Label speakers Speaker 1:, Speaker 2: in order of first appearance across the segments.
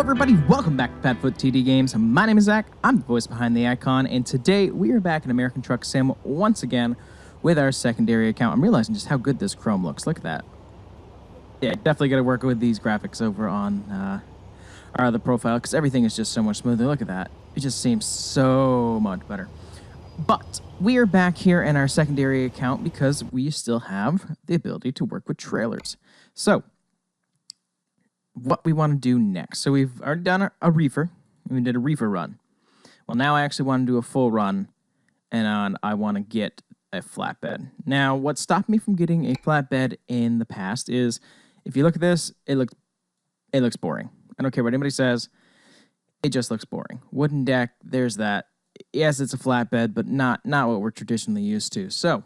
Speaker 1: everybody, welcome back to PadfootTD Games. My name is Zach, I'm the voice behind the icon, and today we are back in American Truck Sim once again with our secondary account. I'm realizing just how good this Chrome looks. Look at that. Yeah, definitely got to work with these graphics over on our other profile, because everything is just so much smoother. Look at that. It just seems so much better. But we are back here in our secondary account because we still have the ability to work with trailers. So what we want to do next. So we've already done a reefer. We did a reefer run. Well, now I actually want to do a full run, and I want to get a flatbed. Now, what stopped me from getting a flatbed in the past is, if you look at this, it looks boring. I don't care what anybody says. It just looks boring. Wooden deck, there's that. Yes, it's a flatbed, but not what we're traditionally used to. So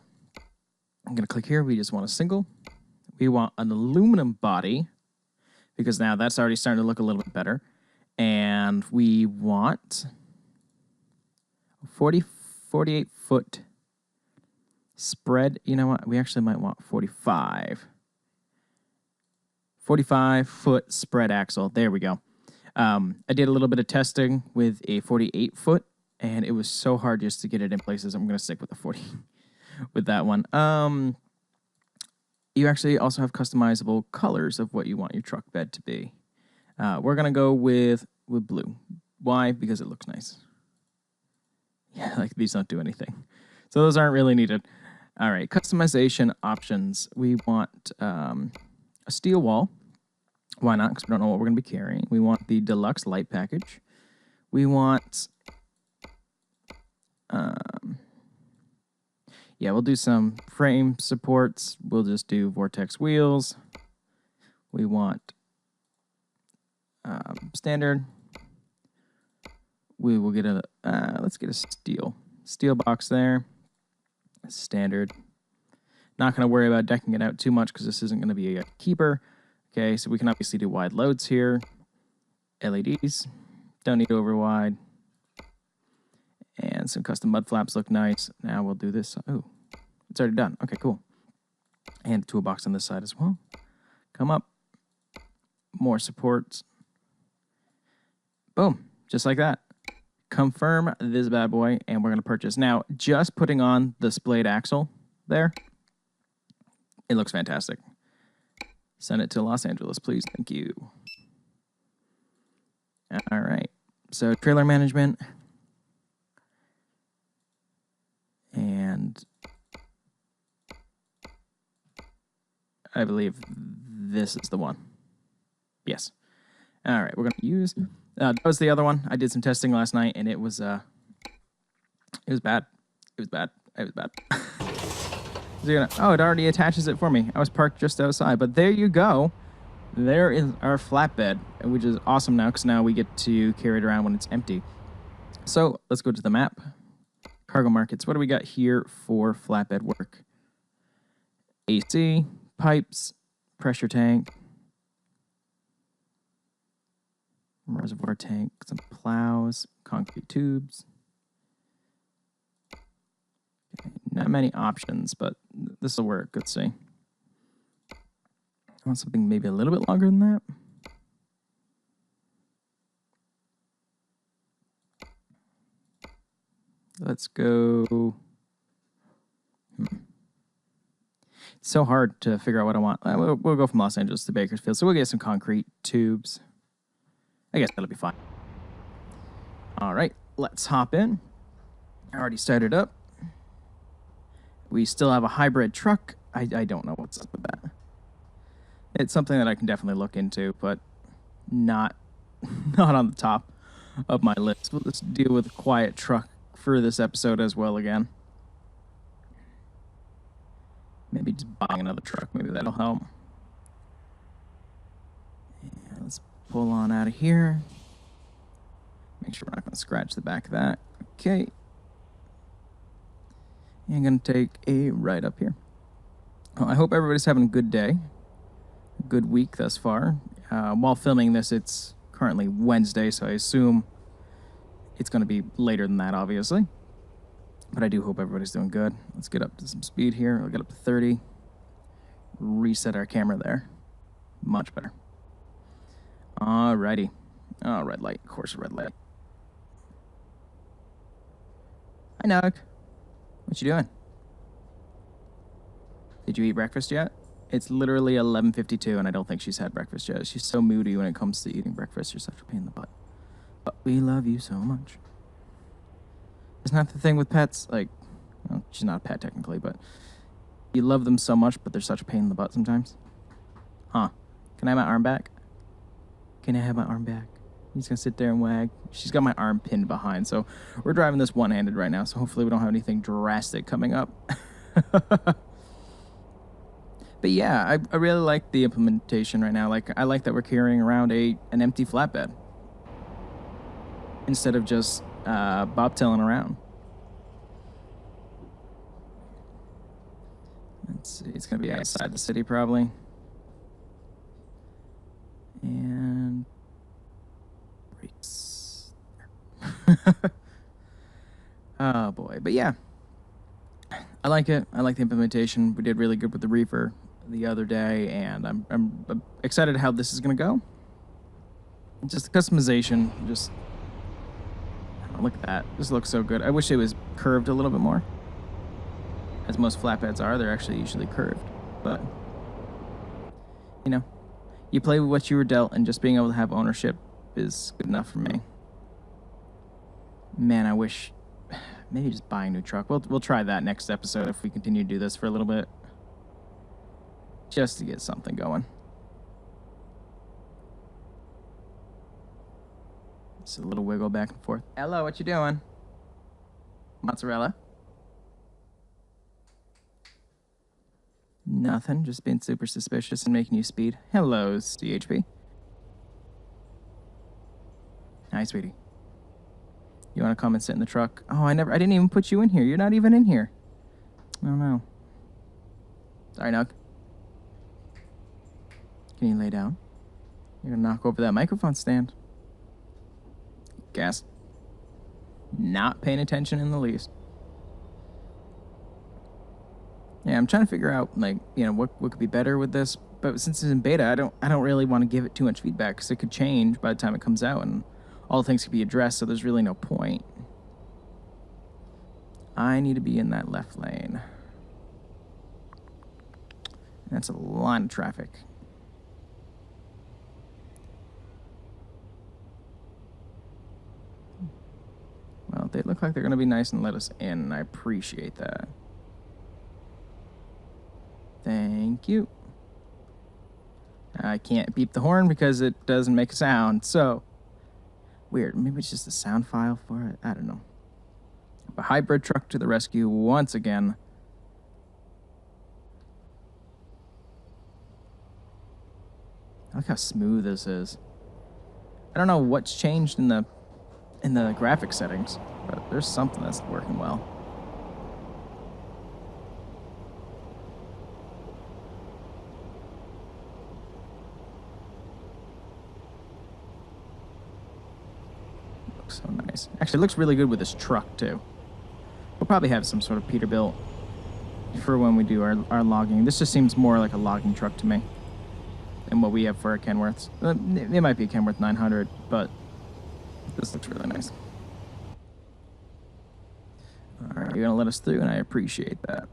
Speaker 1: I'm going to click here. We just want a single. We want an aluminum body, because now that's already starting to look a little bit better. And we want 48 foot spread. You know what? We actually might want 45 foot spread axle. There we go. I did a little bit of testing with a 48 foot, and it was so hard just to get it in places. I'm going to stick with the 40 with that one. You actually also have customizable colors of what you want your truck bed to be. We're going to go with blue. Why? Because it looks nice. Yeah, like these don't do anything. So those aren't really needed. All right, customization options. We want a steel wall. Why not? Because we don't know what we're going to be carrying. We want the deluxe light package. We want... yeah, we'll do some frame supports. We'll just do vortex wheels. We want standard. We will get a, let's get a steel box there. Standard. Not going to worry about decking it out too much because this isn't going to be a keeper. Okay, so we can obviously do wide loads here. LEDs. Don't need over wide. And some custom mud flaps look nice. Now we'll do this. Oh, it's already done. Okay, cool. And a toolbox on this side as well. Come up. More supports. Boom. Just like that. Confirm this bad boy, and we're going to purchase. Now, just putting on the splayed axle there, it looks fantastic. Send it to Los Angeles, please. Thank you. All right. So, trailer management. And I believe this is the one. Yes. All right, we're going to use... that was the other one. I did some testing last night, and it was bad. It was bad. Oh, it already attaches it for me. I was parked just outside. But there you go. There is our flatbed, which is awesome now, because now we get to carry it around when it's empty. So let's go to the map. Cargo markets. What do we got here for flatbed work? AC, pipes, pressure tank, reservoir tank, some plows, concrete tubes. Okay, not many options, but this will work. Let's see. I want something maybe a little bit longer than that. Let's go. It's so hard to figure out what I want. We'll go from Los Angeles to Bakersfield. So we'll get some concrete tubes. I guess that'll be fine. All right, let's hop in. I already started up. We still have a hybrid truck. I don't know what's up with that. It's something that I can definitely look into, but not on the top of my list. We'll just deal with a quiet truck for this episode as well again. Maybe just buying another truck. Maybe that'll help. Yeah, let's pull on out of here. Make sure we're not going to scratch the back of that. Okay. And I'm going to take a right up here. Well, I hope everybody's having a good day. A good week thus far. While filming this, it's currently Wednesday, so I assume it's going to be later than that, obviously. But I do hope everybody's doing good. Let's get up to some speed here. We'll get up to 30. Reset our camera there. Much better. Alrighty. Oh, red light. Of course, red light. Hi, Nog. What you doing? Did you eat breakfast yet? It's literally 11:52, and I don't think she's had breakfast yet. She's so moody when it comes to eating breakfast. You're such a pain in the butt. But we love you so much. Isn't that the thing with pets? Like, well, she's not a pet technically, but you love them so much, but they're such a pain in the butt sometimes. Huh. Can I have my arm back? Can I have my arm back? He's gonna sit there and wag. She's got my arm pinned behind, so we're driving this one-handed right now, so hopefully we don't have anything drastic coming up. But yeah, I really like the implementation right now. Like, I like that we're carrying around an empty flatbed instead of just bobtailing around. Let's see, it's gonna be outside the city probably. And brakes. Oh boy, but yeah, I like it. I like the implementation. We did really good with the reefer the other day, and I'm excited how this is gonna go. Just the customization, just look at that. This looks so good. I wish it was curved a little bit more. As most flatbeds are, they're actually usually curved. But, you know, you play with what you were dealt, and just being able to have ownership is good enough for me. Man, I wish maybe just buying a new truck. We'll try that next episode if we continue to do this for a little bit. Just to get something going. Just a little wiggle back and forth. Hello, what you doing? Mozzarella? Nothing, just being super suspicious and making you speed. Hello, CHP. Hi, sweetie. You want to come and sit in the truck? Oh, I didn't even put you in here. You're not even in here. Oh, no. Sorry, Nug. Can you lay down? You're gonna knock over that microphone stand. Gas. Not paying attention in the least. Yeah, I'm trying to figure out, like, you know, what could be better with this. But since it's in beta, I don't really want to give it too much feedback because it could change by the time it comes out, and all things could be addressed. So there's really no point. I need to be in that left lane. That's a line of traffic. Well, they look like they're going to be nice and let us in, and I appreciate that. Thank you. I can't beep the horn because it doesn't make a sound, so weird. Maybe it's just a sound file for it. I don't know. A hybrid truck to the rescue once again. Look how smooth this is. I don't know what's changed in the graphic settings, but there's something that's working well. Looks so nice. Actually, it looks really good with this truck too. We'll probably have some sort of Peterbilt for when we do our logging. This just seems more like a logging truck to me than what we have for our Kenworths. It might be a Kenworth 900, but this looks really nice. All right, you're gonna let us through, and I appreciate that.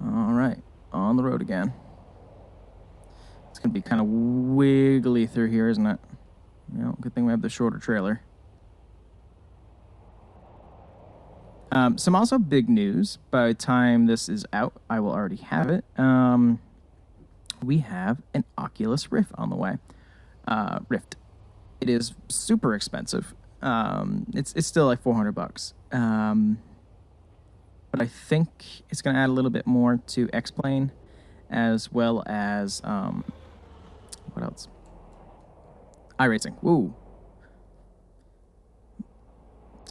Speaker 1: All right, on the road again. It's gonna be kind of wiggly through here, isn't it? You know, good thing we have the shorter trailer. Some also big news. By the time this is out, I will already have it. We have an Oculus Rift on the way. Rift. It is super expensive. It's still like $400. But I think it's going to add a little bit more to X-Plane, as well as what else? iRacing. Woo.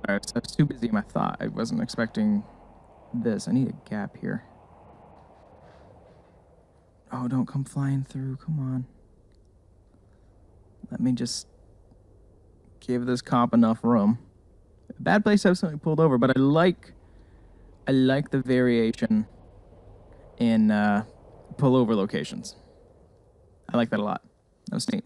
Speaker 1: Sorry, I was too busy in my thought. I wasn't expecting this. I need a gap here. Oh, don't come flying through. Come on. Let me just give this cop enough room. Bad place to have something pulled over, but I like the variation in pullover locations. I like that a lot. That was neat.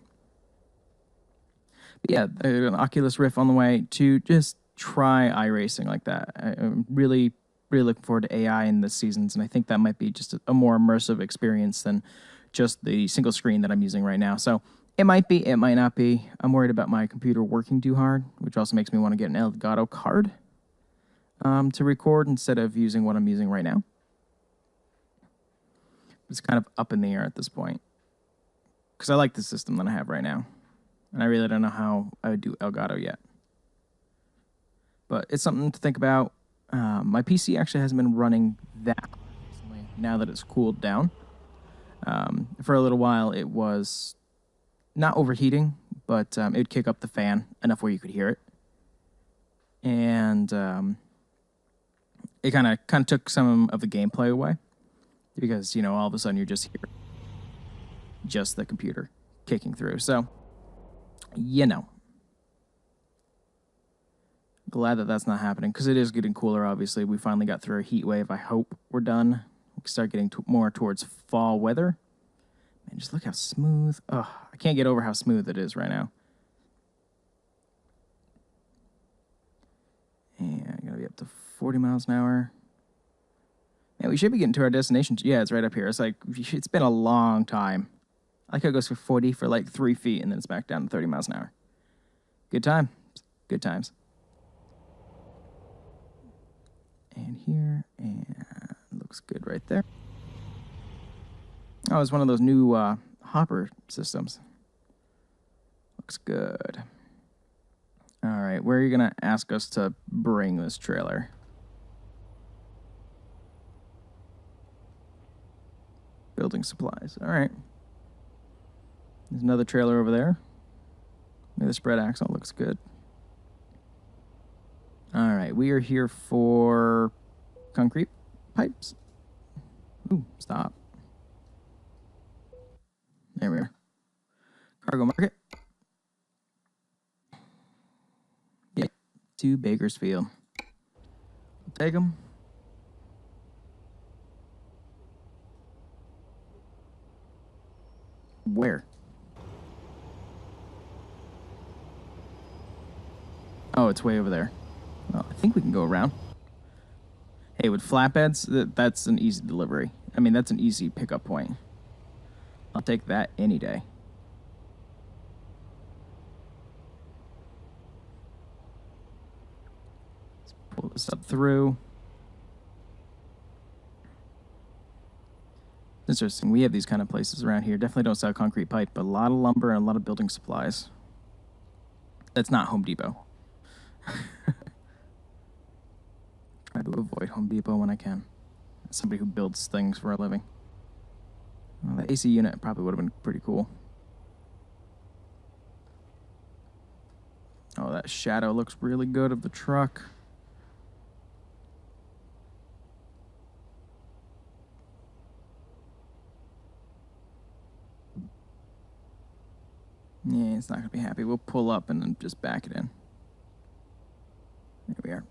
Speaker 1: But yeah, an Oculus Rift on the way to just try iRacing like that. I'm really, really looking forward to AI in this seasons, and I think that might be just a more immersive experience than just the single screen that I'm using right now. So it might be, it might not be. I'm worried about my computer working too hard, which also makes me want to get an Elgato card to record instead of using what I'm using right now. It's kind of up in the air at this point because I like the system that I have right now. And I really don't know how I would do Elgato yet. But it's something to think about. My PC actually hasn't been running that recently, now that it's cooled down. For a little while, it was not overheating, but it would kick up the fan enough where you could hear it. And it kind of took some of the gameplay away because, all of a sudden you're just hearing just the computer kicking through. So, glad that that's not happening because it is getting cooler, obviously. We finally got through a heat wave. I hope we're done. We can start getting more towards fall weather. Man, just look how smooth. Oh, I can't get over how smooth it is right now. And I'm going to be up to 40 miles an hour. Man, we should be getting to our destination. Yeah, it's right up here. It's like, it's been a long time. I like how it goes for 40 for like 3 feet, and then it's back down to 30 miles an hour. Good time. Good times. And here, and looks good right there. Oh, it's one of those new hopper systems. Looks good. All right, where are you going to ask us to bring this trailer? Building supplies. All right. There's another trailer over there. Maybe the spread axle looks good. All right, we are here for concrete pipes. Ooh, stop. There we are. Cargo market. Yep, to Bakersfield. I'll take them. Where? Oh, it's way over there. Well, I think we can go around. Hey, with flatbeds, that's an easy delivery. I mean, that's an easy pickup point. I'll take that any day. Let's pull this up through. Interesting. We have these kind of places around here. Definitely don't sell concrete pipe, but a lot of lumber and a lot of building supplies. That's not Home Depot. Try to avoid Home Depot when I can. As somebody who builds things for a living. Well, the AC unit probably would have been pretty cool. Oh, that shadow looks really good of the truck. Yeah, it's not going to be happy. We'll pull up and then just back it in. There we are.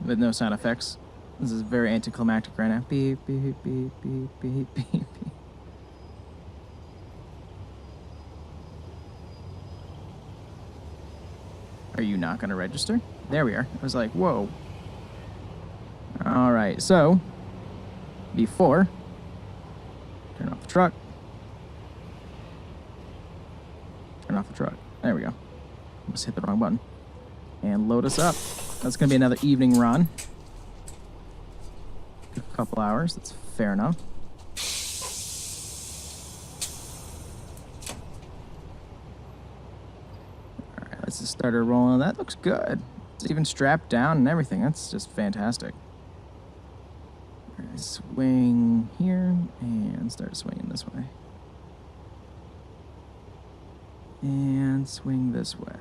Speaker 1: With no sound effects. This is very anticlimactic right now. Beep, beep, beep, beep, beep, beep, beep. Are you not going to register? There we are. I was like, whoa. All right, so before, turn off the truck. Turn off the truck. There we go. Just hit the wrong button. And load us up. That's going to be another evening run. A couple hours. That's fair enough. All right, let's just start her rolling. That looks good. It's even strapped down and everything. That's just fantastic. All right, swing here and start swinging this way. And swing this way.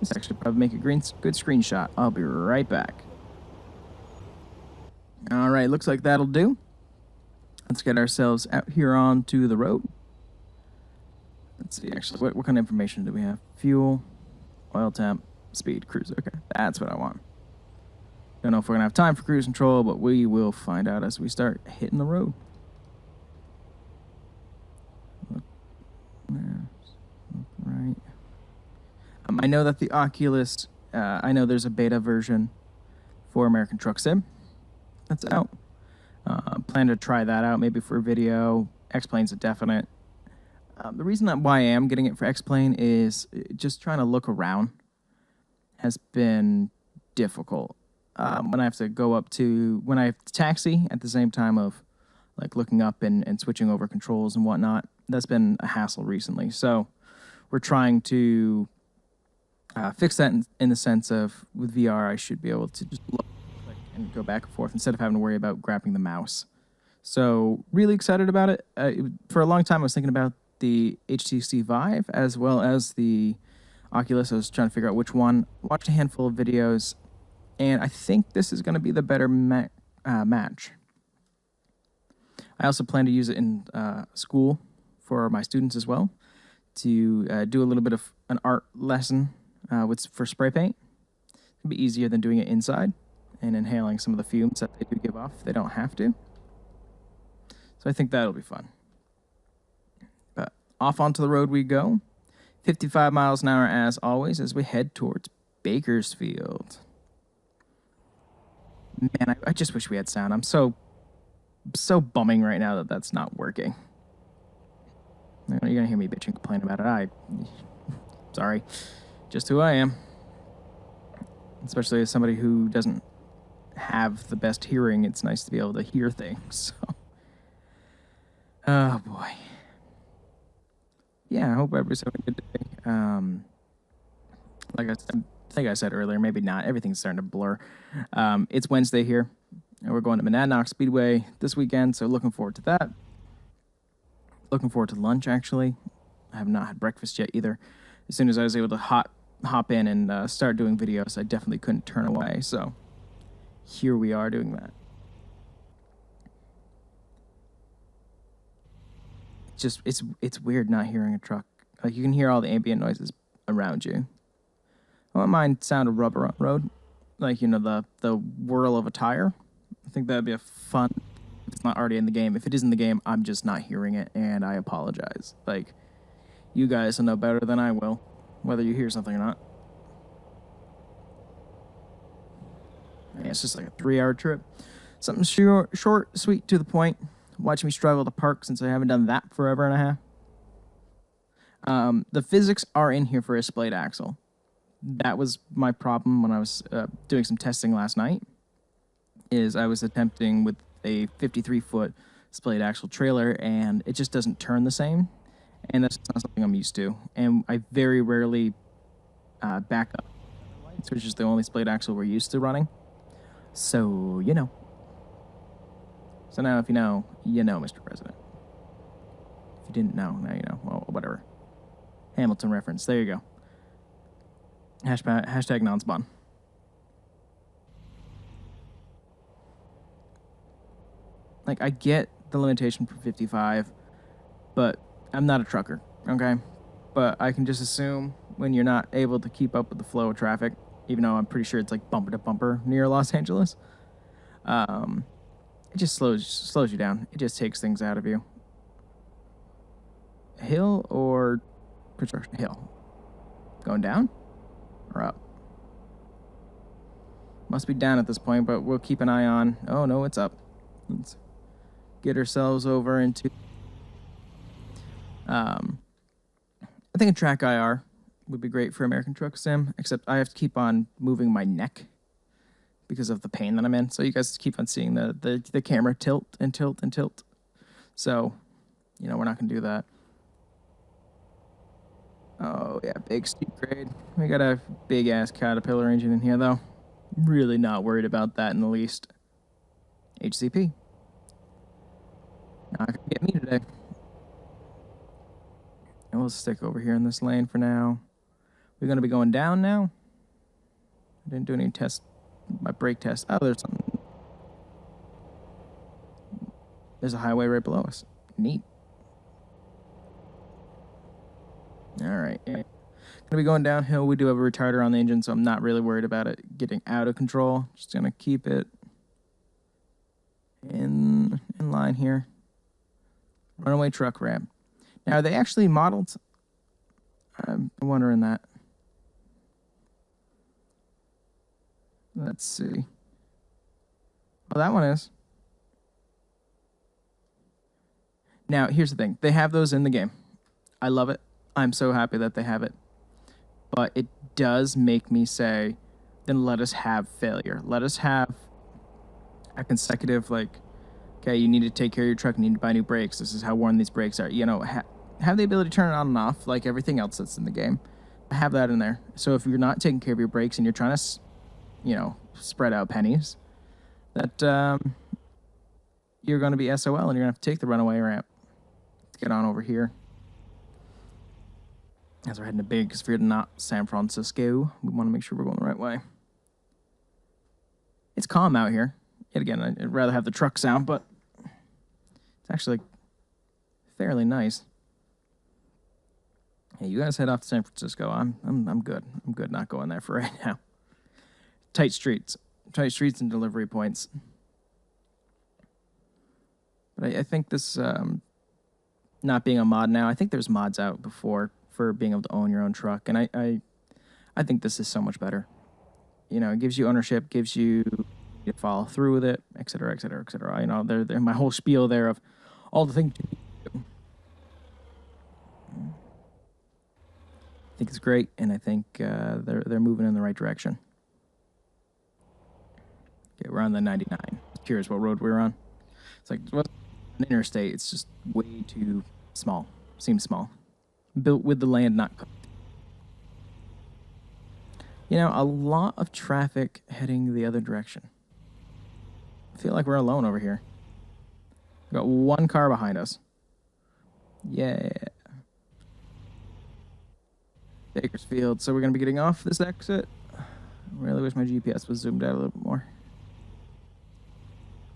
Speaker 1: This actually probably make a good screenshot. I'll be right back. All right, looks like that'll do. Let's get ourselves out here onto the road. Let's see, actually, what kind of information do we have? Fuel, oil temp, speed, cruise. Okay, that's what I want. Don't know if we're going to have time for cruise control, but we will find out as we start hitting the road. I know that the Oculus, I know there's a beta version for American Truck Sim that's out. Plan to try that out maybe for a video. X-Plane's a definite. The reason why I am getting it for X-Plane is just trying to look around has been difficult. When I have to go up to, when I have to taxi at the same time of like looking up and switching over controls and whatnot, that's been a hassle recently. So we're trying to fix that in the sense of with VR, I should be able to just look and go back and forth instead of having to worry about grabbing the mouse. So really excited about it. For a long time, I was thinking about the HTC Vive as well as the Oculus. I was trying to figure out which one. Watched a handful of videos, and I think this is going to be the better match. I also plan to use it in school for my students as well, to do a little bit of an art lesson for spray paint. It'll be easier than doing it inside and inhaling some of the fumes that they do give off if they don't have to. So I think that'll be fun. But off onto the road we go. 55 miles an hour as always as we head towards Bakersfield. Man, I just wish we had sound. I'm so bumming right now that that's not working. You're gonna hear me bitch and complain about it. Sorry, just who I am. Especially as somebody who doesn't have the best hearing, it's nice to be able to hear things. So. Oh boy. Yeah, I hope everybody's having a good day. Like I think I said earlier, maybe not. Everything's starting to blur. It's Wednesday here, and we're going to Monadnock Speedway this weekend, so looking forward to that. Looking forward to lunch, actually. I have not had breakfast yet either. As soon as I was able to hop in and start doing videos, I definitely couldn't turn away, so here we are doing that. It's weird not hearing a truck. Like, you can hear all the ambient noises around you. I wouldn't mind sound of rubber on the road. Like, you know, the whirl of a tire. I think that'd be a fun, if it's not already in the game. If it is in the game, I'm just not hearing it, and I apologize. Like, you guys will know better than I will, whether you hear something or not. Yeah, it's just like a 3-hour trip. Something short, sweet, to the point. Watch me struggle to park since I haven't done that forever and a half. The physics are in here for a splayed axle. That was my problem when I was doing some testing last night, is I was attempting with a 53-foot splayed axle trailer, and it just doesn't turn the same, and that's not something I'm used to. And I very rarely back up, which is the only splayed axle we're used to running. So, you know. So now if you know, Mr. President. If you didn't know, now you know. Well, whatever. Hamilton reference. There you go. Hashtag non-spawn. Like, I get the limitation for 55, but I'm not a trucker, okay? But I can just assume when you're not able to keep up with the flow of traffic, even though I'm pretty sure it's like bumper to bumper near Los Angeles, it just slows you down. It just takes things out of you. Hill or construction? Hill. Going down or up? Must be down at this point, but we'll keep an eye on. Oh no, it's up. Let's get ourselves over into. I think a track IR would be great for American Truck Sim, except I have to keep on moving my neck because of the pain that I'm in. So you guys keep on seeing the camera tilt and tilt and tilt. So, you know, we're not going to do that. Oh, yeah, big steep grade. We got a big-ass Caterpillar engine in here, though. Really not worried about that in the least. HCP. Not going to get me today. And we'll stick over here in this lane for now. We're going to be going down now. I didn't do any tests. My brake test. Oh, there's something. There's a highway right below us. Neat. All right. Yeah. Gonna be going downhill. We do have a retarder on the engine, so I'm not really worried about it getting out of control. Just gonna keep it in line here. Runaway truck ramp. Now, are they actually modeled? I'm wondering that. Let's see. Oh, that one is. Now, here's the thing. They have those in the game. I love it. I'm so happy that they have it. But it does make me say, then let us have failure. Let us have a consecutive, like, okay, you need to take care of your truck. You need to buy new brakes. This is how worn these brakes are. You know, have the ability to turn it on and off like everything else that's in the game. Have that in there. So if you're not taking care of your brakes and you're trying to, you know, spread out pennies, that you're going to be SOL and you're going to have to take the runaway ramp. Let's get on over here. As we're heading to Bakersfield, not San Francisco. We want to make sure we're going the right way. It's calm out here. Yet again, I'd rather have the truck sound, but it's actually fairly nice. Hey, you guys head off to San Francisco. I'm good. I'm good not going there for right now. Tight streets and delivery points. But I think this, not being a mod now, I think there's mods out before for being able to own your own truck, and I think this is so much better. You know, it gives you ownership, gives you to follow through with it, et cetera, et cetera, et cetera. You know, they're my whole spiel there of all the things you need to do. I think it's great, and I think they're moving in the right direction. Okay, we're on the 99. Curious what road we're on. It's like what's an interstate. It's just way too small. Seems small. Built with the land not cooked. You know, a lot of traffic heading the other direction. I feel like we're alone over here. We got one car behind us. Yeah. Bakersfield. So we're going to be getting off this exit. I really wish my GPS was zoomed out a little bit more.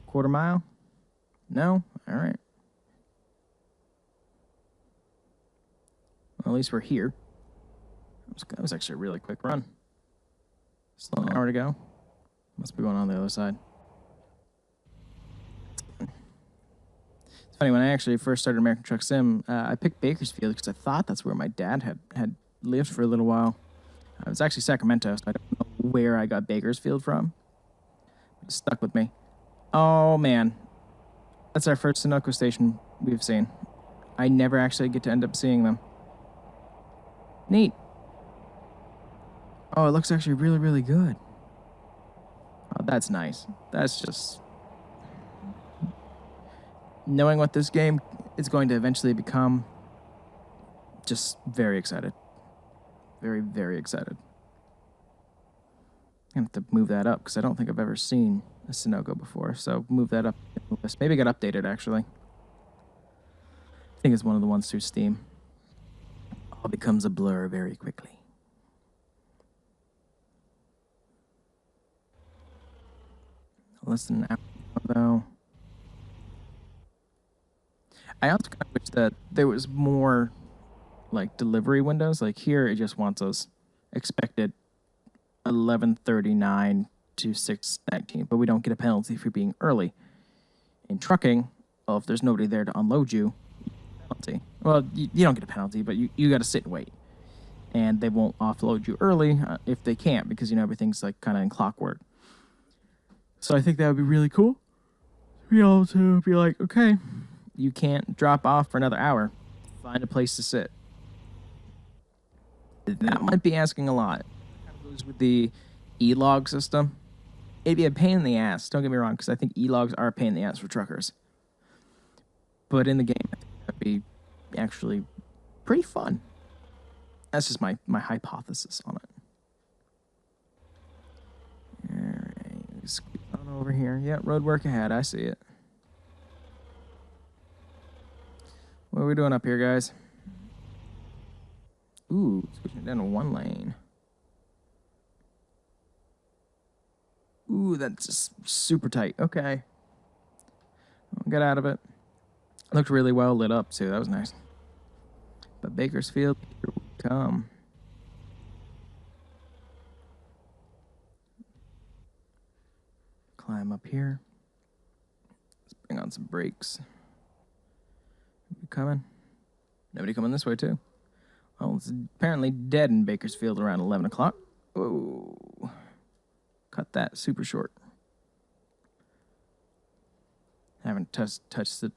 Speaker 1: Quarter mile? No? All right. Well, at least we're here. That was actually a really quick run. Still an hour to go. Must be going on the other side. It's funny, when I actually first started American Truck Sim, I picked Bakersfield because I thought that's where my dad had lived for a little while. It was actually Sacramento, so I don't know where I got Bakersfield from. It stuck with me. Oh, man. That's our first Sunoco station we've seen. I never actually get to end up seeing them. Neat. Oh, it looks actually really, really good. Oh, that's nice. That's just... knowing what this game is going to eventually become, just very excited. Very, very excited. I'm going to have to move that up because I don't think I've ever seen a Sunoco before. So move that up. Maybe it got updated, actually. I think it's one of the ones through Steam. All becomes a blur very quickly. Less than an hour, though. I also kind of wish that there was more, like, delivery windows. Like, here, it just wants us expected 11:39 to 6:19, but we don't get a penalty for being early. In trucking, well, if there's nobody there to unload you, you get a penalty. Well, you don't get a penalty, but you got to sit and wait. And they won't offload you early if they can't, because, you know, everything's, like, kind of in clockwork. So I think that would be really cool. To be able to be like, okay, you can't drop off for another hour. Find a place to sit. That might be asking a lot. It kind of goes with the e-log system. It'd be a pain in the ass, don't get me wrong, because I think e-logs are a pain in the ass for truckers. But in the game, I think that'd be actually pretty fun. That's just my hypothesis on it. Alright, let's squeeze on over here. Yeah, road work ahead, I see it. What are we doing up here, guys? Ooh, switching it down to one lane. Ooh, that's just super tight. Okay. I'll get out of it. Looked really well lit up, too. That was nice. But Bakersfield, here we come. Climb up here. Let's bring on some brakes. Nobody coming? Nobody coming this way, too. Well, it's apparently dead in Bakersfield around 11 o'clock. Whoa. Cut that super short. Haven't touched it.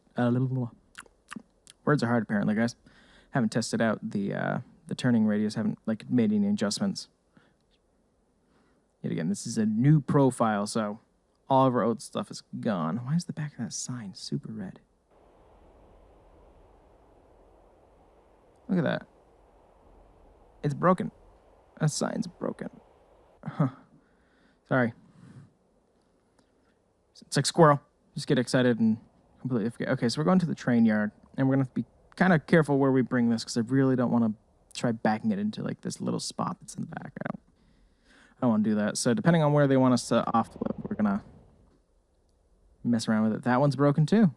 Speaker 1: Words are hard apparently, guys. Haven't tested out the turning radius. Haven't like made any adjustments. Yet again, this is a new profile, so all of our old stuff is gone. Why is the back of that sign super red? Look at that. It's broken. That sign's broken. Huh. Sorry. It's like squirrel. Just get excited and completely forget. Okay, so we're going to the train yard, and we're going to be kind of careful where we bring this because I really don't want to try backing it into like this little spot that's in the back. I don't want to do that. So depending on where they want us to offload, we're going to mess around with it. That one's broken too.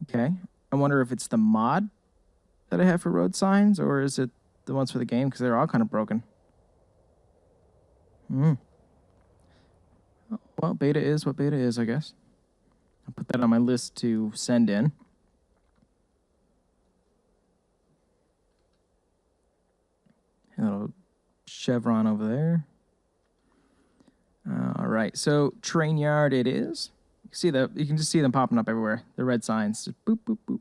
Speaker 1: Okay. I wonder if it's the mod that I have for road signs, or is it the ones for the game? Because they're all kind of broken. Well, beta is what beta is, I guess. I'll put that on my list to send in. A little chevron over there. All right, so train yard it is. You can see that. You can just see them popping up everywhere. The red signs, just boop, boop, boop.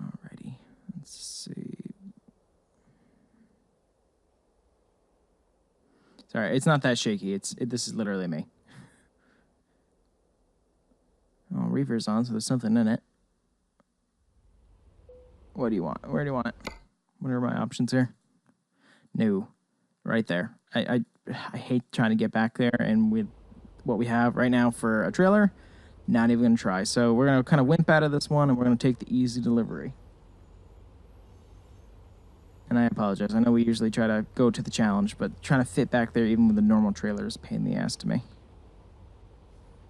Speaker 1: Alrighty, let's see. Sorry, it's not that shaky. This is literally me. Oh, rever's on, so there's something in it. What do you want? Where do you want it? What are my options here? No, right there. I hate trying to get back there, and with what we have right now for a trailer, not even gonna try. So we're gonna kind of wimp out of this one, and we're gonna take the easy delivery. And I apologize. I know we usually try to go to the challenge, but trying to fit back there even with a normal trailer is a pain in the ass to me.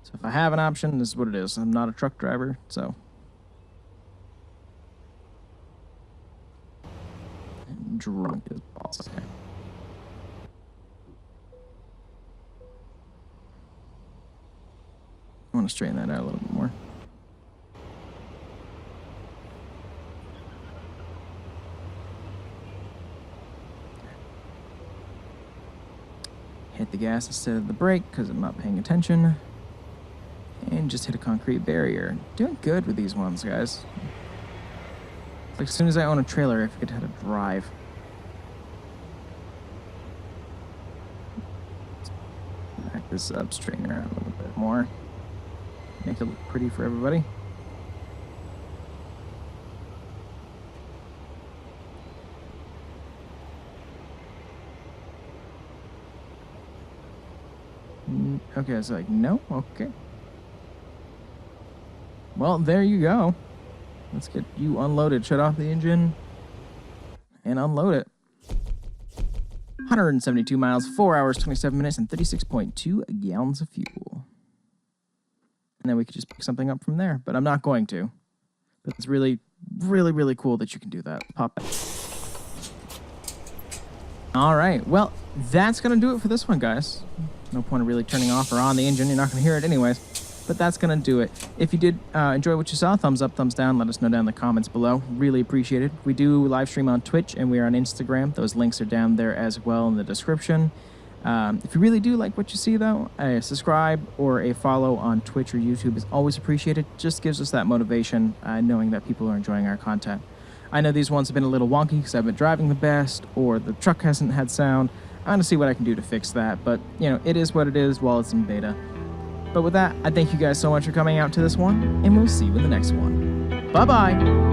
Speaker 1: So if I have an option, this is what it is. I'm not a truck driver, so. I'm drunk as balls. Okay. I want to straighten that out a little bit more. Hit the gas instead of the brake because I'm not paying attention. And just hit a concrete barrier. Doing good with these ones, guys. It's like as soon as I own a trailer, I forget how to drive. Let's back this up, straighten her out a little bit more. Make it look pretty for everybody. Okay, it's like, no? Okay. Well, there you go. Let's get you unloaded. Shut off the engine and unload it. 172 miles, 4 hours, 27 minutes, and 36.2 gallons of fuel. And then we could just pick something up from there, but I'm not going to. But it's really, really, really cool that you can do that. Pop it. All right, well, that's going to do it for this one, guys. No point of really turning off or on the engine. You're not going to hear it anyways. But that's going to do it. If you did enjoy what you saw, thumbs up, thumbs down. Let us know down in the comments below. Really appreciate it. We do live stream on Twitch, and we are on Instagram. Those links are down there as well in the description. If you really do like what you see, though, a subscribe or a follow on Twitch or YouTube is always appreciated. Just gives us that motivation, knowing that people are enjoying our content. I know these ones have been a little wonky because I've been driving the best, or the truck hasn't had sound. I'm going to see what I can do to fix that. But, you know, it is what it is while it's in beta. But with that, I thank you guys so much for coming out to this one, and we'll see you in the next one. Bye-bye!